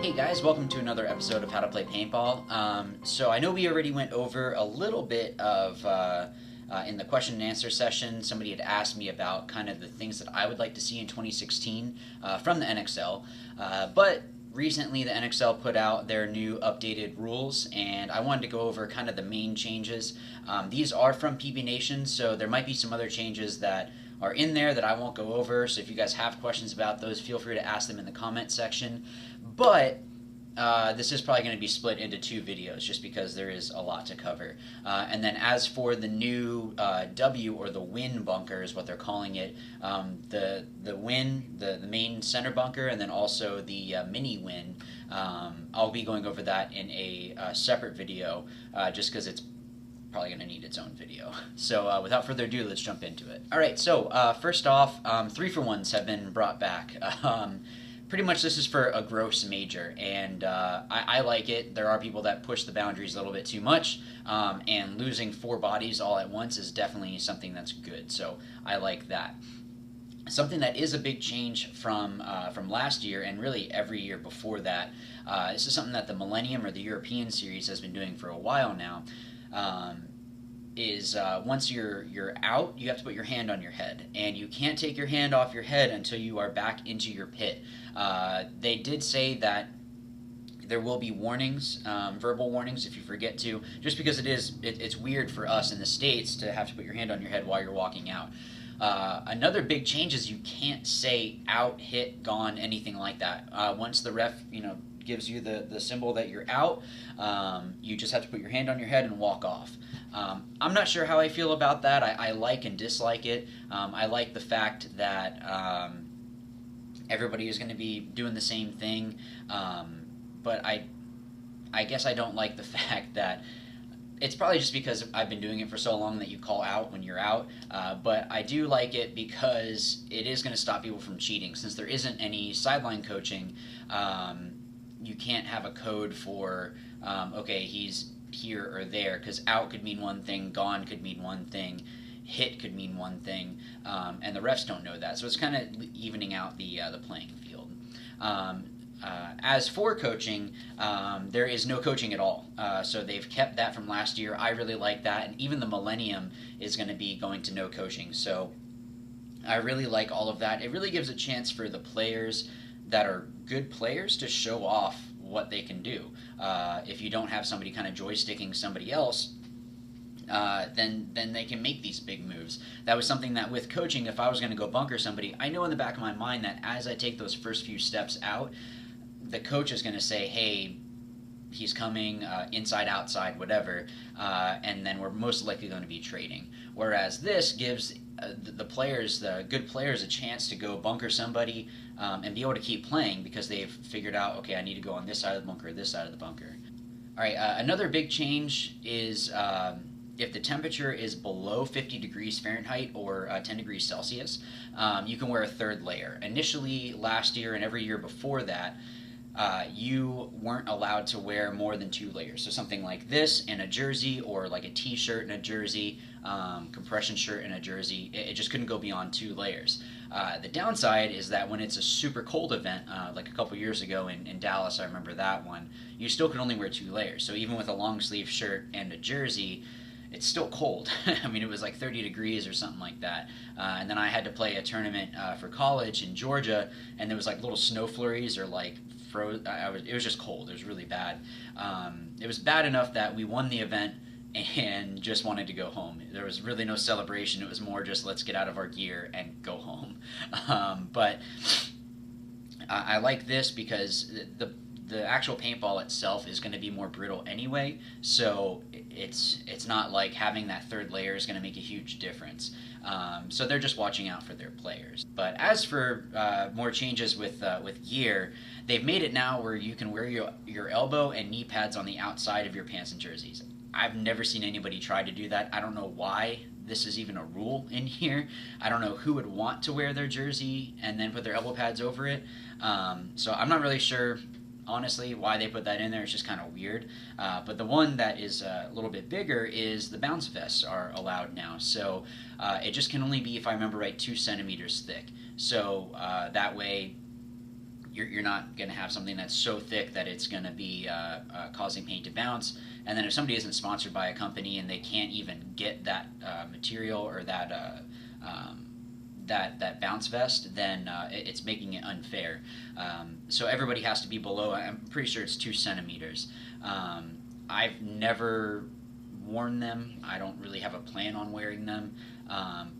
Hey guys, welcome to another episode of How to Play Paintball. So I know we already went over a little bit of, in the question and answer session, somebody had asked me about kind of the things that I would like to see in 2016 from the NXL, but recently the NXL put out their new updated rules, and I wanted to go over kind of the main changes. These are from PB Nation, so there might be some other changes that are in there that I won't go over, so if you guys have questions about those, feel free to ask them in the comment section. But this is probably going to be split into two videos just because there is a lot to cover. And then as for the new W, or the win bunker is what they're calling it, the win, the main center bunker, and then also the mini win, I'll be going over that in a separate video just because it's probably going to need its own video. So without further ado, let's jump into it. Alright, so first off, 3-for-1s have been brought back. Pretty much this is for a gross major, and I like it. There are people that push the boundaries a little bit too much, and losing 4 bodies all at once is definitely something that's good, so I like that. Something that is a big change from last year, and really every year before that, this is something that the Millennium or the European Series has been doing for a while now, is once you're out, you have to put your hand on your head, and you can't take your hand off your head until you are back into your pit. They did say that there will be warnings, verbal warnings if you forget to, just because it's weird for us in the States to have to put your hand on your head while you're walking out. Another big change is you can't say out, hit, gone, anything like that. Once the ref, gives you the symbol that you're out, you just have to put your hand on your head and walk off. I'm not sure how I feel about that. I like and dislike it. I like the fact that everybody is going to be doing the same thing, but I guess I don't like the fact that it's probably just because I've been doing it for so long that you call out when you're out, but I do like it because it is going to stop people from cheating. Since there isn't any sideline coaching, you can't have a code for, okay, he's here or there, because out could mean one thing, gone could mean one thing, hit could mean one thing, and the refs don't know that, so it's kind of evening out the playing field. As for coaching, there is no coaching at all, so they've kept that from last year. I really like that, and even the Millennium is going to be going to no coaching, so I really like all of that. It really gives a chance for the players that are good players to show off what they can do. If you don't have somebody kind of joysticking somebody else, then they can make these big moves. That was something that with coaching, if I was going to go bunker somebody, I know in the back of my mind that as I take those first few steps out, the coach is going to say, hey, he's coming, inside, outside, whatever, and then we're most likely going to be trading. Whereas this gives the good players, a chance to go bunker somebody and be able to keep playing because they've figured out, okay, I need to go on this side of the bunker or this side of the bunker. All right, another big change is if the temperature is below 50 degrees Fahrenheit or 10 degrees Celsius, you can wear a third layer. Initially, last year and every year before that, you weren't allowed to wear more than 2 layers. So something like this and a jersey, or like a t-shirt and a jersey, compression shirt and a jersey, it just couldn't go beyond 2 layers. The downside is that when it's a super cold event, like a couple years ago in Dallas, I remember that one, you still could only wear 2 layers. So even with a long sleeve shirt and a jersey, it's still cold. I mean, it was like 30 degrees or something like that. And then I had to play a tournament for college in Georgia, and there was like little snow flurries or like it was just cold. It was really bad. It was bad enough that we won the event and just wanted to go home. There was really no celebration. It was more just let's get out of our gear and go home. But I like this because the actual paintball itself is going to be more brittle anyway, so it's not like having that third layer is going to make a huge difference. So they're just watching out for their players. But as for more changes with gear, they've made it now where you can wear your elbow and knee pads on the outside of your pants and jerseys. I've never seen anybody try to do that. I don't know why this is even a rule in here. I don't know who would want to wear their jersey and then put their elbow pads over it. So I'm not really sure, honestly, why they put that in there. It's just kind of weird. But the one that is a little bit bigger is the bounce vests are allowed now. So it just can only be, if I remember right, 2 centimeters thick. So that way you're not going to have something that's so thick that it's going to be causing paint to bounce. And then if somebody isn't sponsored by a company and they can't even get that material or that bounce vest, then it's making it unfair. So everybody has to be below. I'm pretty sure it's 2 centimeters. I've never worn them. I don't really have a plan on wearing them.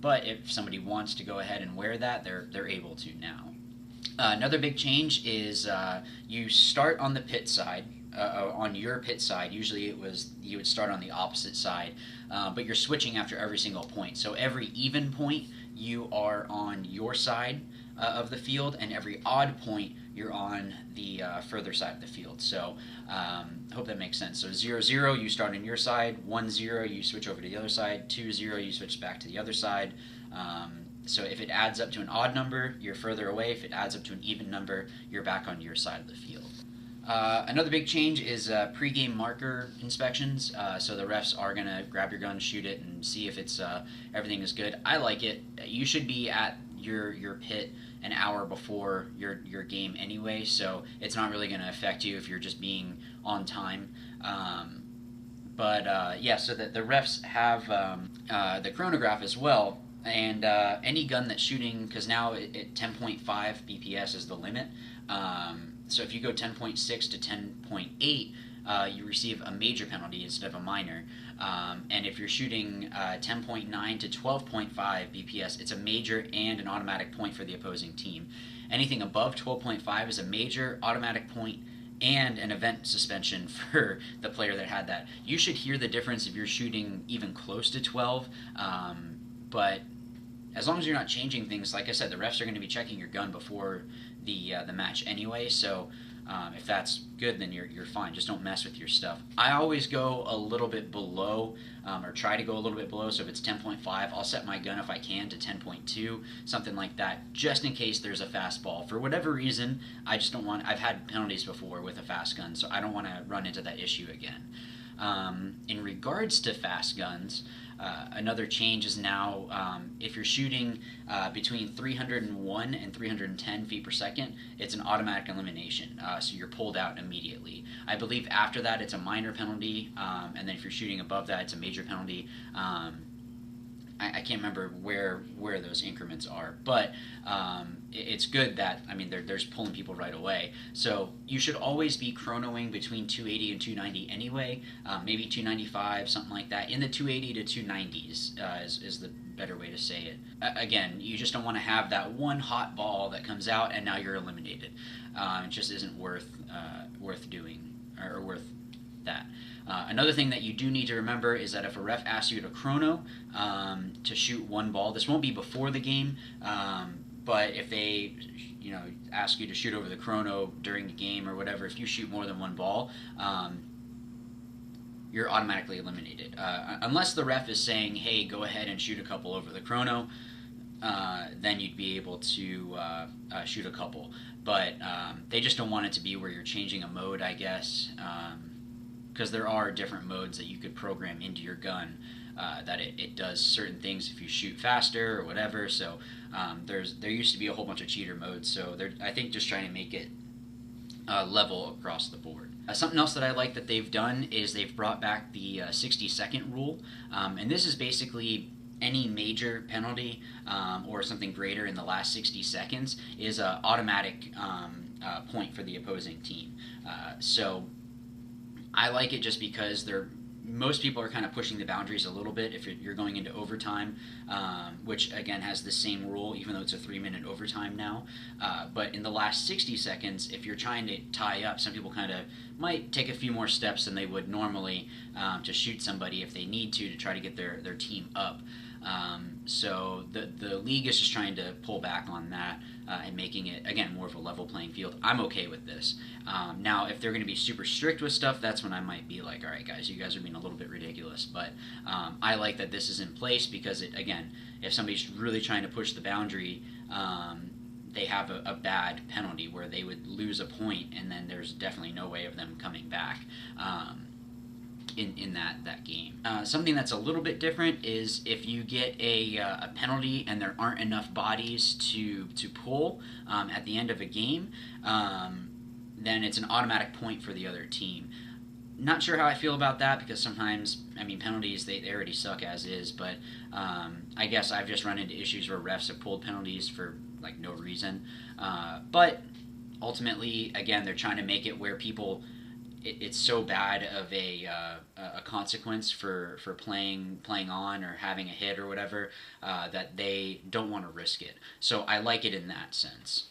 But if somebody wants to go ahead and wear that, they're able to now. Another big change is you start on the pit side. On your pit side, usually you would start on the opposite side, but you're switching after every single point. So every even point you are on your side of the field, and every odd point you're on the further side of the field. So I hope that makes sense. So 0-0 you start on your side, 1-0 you switch over to the other side, 2-0 you switch back to the other side. So if it adds up to an odd number, you're further away. If it adds up to an even number, you're back on your side of the field. Another big change is pre-game marker inspections. So the refs are going to grab your gun, shoot it, and see if it's everything is good. I like it. You should be at your pit an hour before your game anyway, so it's not really going to affect you if you're just being on time. Yeah, so the refs have the chronograph as well, and any gun that's shooting, because now 10.5 BPS is the limit. So if you go 10.6 to 10.8, you receive a major penalty instead of a minor. And if you're shooting 10.9 to 12.5 BPS, it's a major and an automatic point for the opposing team. Anything above 12.5 is a major, automatic point, and an event suspension for the player that had that. You should hear the difference if you're shooting even close to 12, but as long as you're not changing things, like I said, the refs are going to be checking your gun before the match anyway, so if that's good, then you're fine. Just don't mess with your stuff. I always go a little bit below, or try to go a little bit below, so if it's 10.5, I'll set my gun if I can to 10.2, something like that, just in case there's a fast ball. For whatever reason, I just don't want, I've had penalties before with a fast gun, so I don't want to run into that issue again. In regards to fast guns, another change is now if you're shooting between 301 and 310 feet per second, it's an automatic elimination, so you're pulled out immediately. I believe after that it's a minor penalty, and then if you're shooting above that it's a major penalty. I can't remember where those increments are, but it's good that, I mean, there's pulling people right away. So you should always be chronoing between 280 and 290 anyway, maybe 295, something like that. In the 280 to 290s is the better way to say it. Again, you just don't want to have that one hot ball that comes out and now you're eliminated. It just isn't worth doing, or worth that. Another thing that you do need to remember is that if a ref asks you to chrono to shoot one ball, this won't be before the game, but if they ask you to shoot over the chrono during the game or whatever, if you shoot more than one ball, you're automatically eliminated. Unless the ref is saying, hey, go ahead and shoot a couple over the chrono, then you'd be able to shoot a couple. But they just don't want it to be where you're changing a mode, I guess, because there are different modes that you could program into your gun that it does certain things if you shoot faster or whatever. So there used to be a whole bunch of cheater modes, so they're, I think, just trying to make it level across the board. Something else that I like that they've done is they've brought back the 60-second rule, and this is basically any major penalty or something greater in the last 60 seconds is an automatic point for the opposing team. So I like it just because most people are kind of pushing the boundaries a little bit if you're going into overtime, which again has the same rule, even though it's a 3-minute overtime now. But in the last 60 seconds, if you're trying to tie up, some people kind of might take a few more steps than they would normally to shoot somebody if they need to try to get their team up. So the league is just trying to pull back on that and making it, again, more of a level playing field. I'm okay with this. Now, if they're going to be super strict with stuff, that's when I might be like, all right, guys, you guys are being a little bit ridiculous. But I like that this is in place because, again, if somebody's really trying to push the boundary, they have a bad penalty where they would lose a point, and then there's definitely no way of them coming back. in that game. Something that's a little bit different is if you get a penalty and there aren't enough bodies to pull at the end of a game, then it's an automatic point for the other team. Not sure how I feel about that, because sometimes, I mean, penalties, they already suck as is, but I guess I've just run into issues where refs have pulled penalties for like no reason. But ultimately, again, they're trying to make it where people, it's so bad of a consequence for playing on or having a hit or whatever, that they don't want to risk it. So I like it in that sense.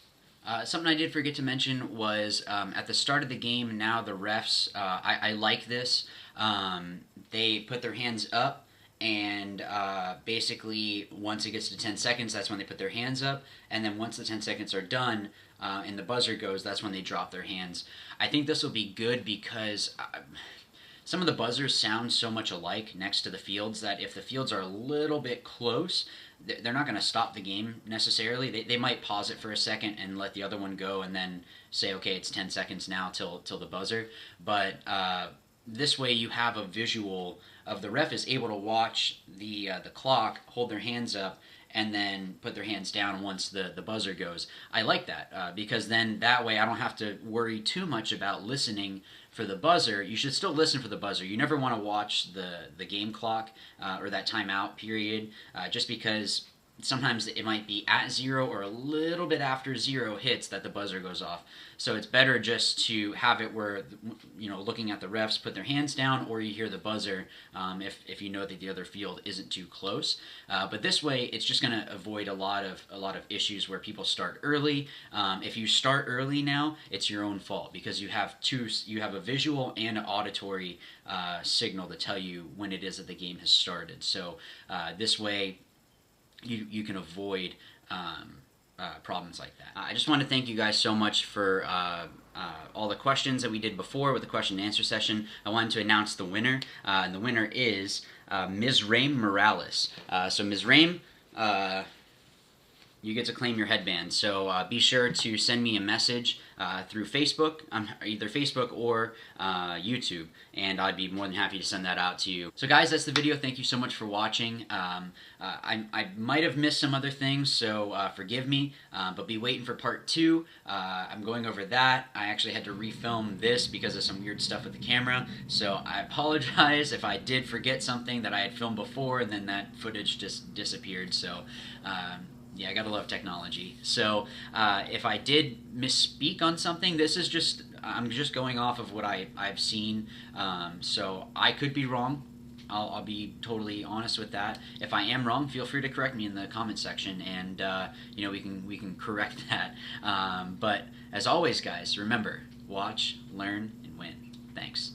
Something I did forget to mention was at the start of the game, now the refs, I like this. They put their hands up, and basically once it gets to 10 seconds, that's when they put their hands up. And then once the 10 seconds are done and the buzzer goes, that's when they drop their hands. I think this will be good because some of the buzzers sound so much alike next to the fields that if the fields are a little bit close, they're not going to stop the game necessarily. They might pause it for a second and let the other one go and then say, okay, it's 10 seconds now till the buzzer. But this way you have a visual of the ref is able to watch the clock, hold their hands up, and then put their hands down once the buzzer goes. I like that because then that way I don't have to worry too much about listening for the buzzer. You should still listen for the buzzer. You never want to watch the game clock or that timeout period, just because sometimes it might be at 0 or a little bit after 0 hits that the buzzer goes off. So it's better just to have it where, you know, looking at the refs put their hands down, or you hear the buzzer if you know that the other field isn't too close. But this way, it's just going to avoid a lot of issues where people start early. If you start early now, it's your own fault because you have a visual and an auditory signal to tell you when it is that the game has started. So this way, you can avoid problems like that. I just want to thank you guys so much for all the questions that we did before with the question and answer session. I wanted to announce the winner, and the winner is Ms. Raim Morales. So Ms. Raim, you get to claim your headband. So be sure to send me a message through Facebook, either Facebook or YouTube, and I'd be more than happy to send that out to you. So guys, that's the video. Thank you so much for watching. I might have missed some other things, so forgive me, but be waiting for part 2. I'm going over that. I actually had to refilm this because of some weird stuff with the camera, so I apologize if I did forget something that I had filmed before and then that footage just disappeared. So yeah, I gotta love technology. So if I did misspeak on something, this is just, I'm just going off of what I've seen. So I could be wrong. I'll be totally honest with that. If I am wrong, feel free to correct me in the comment section, and you know, we can correct that. But as always, guys, remember, watch, learn, and win. Thanks.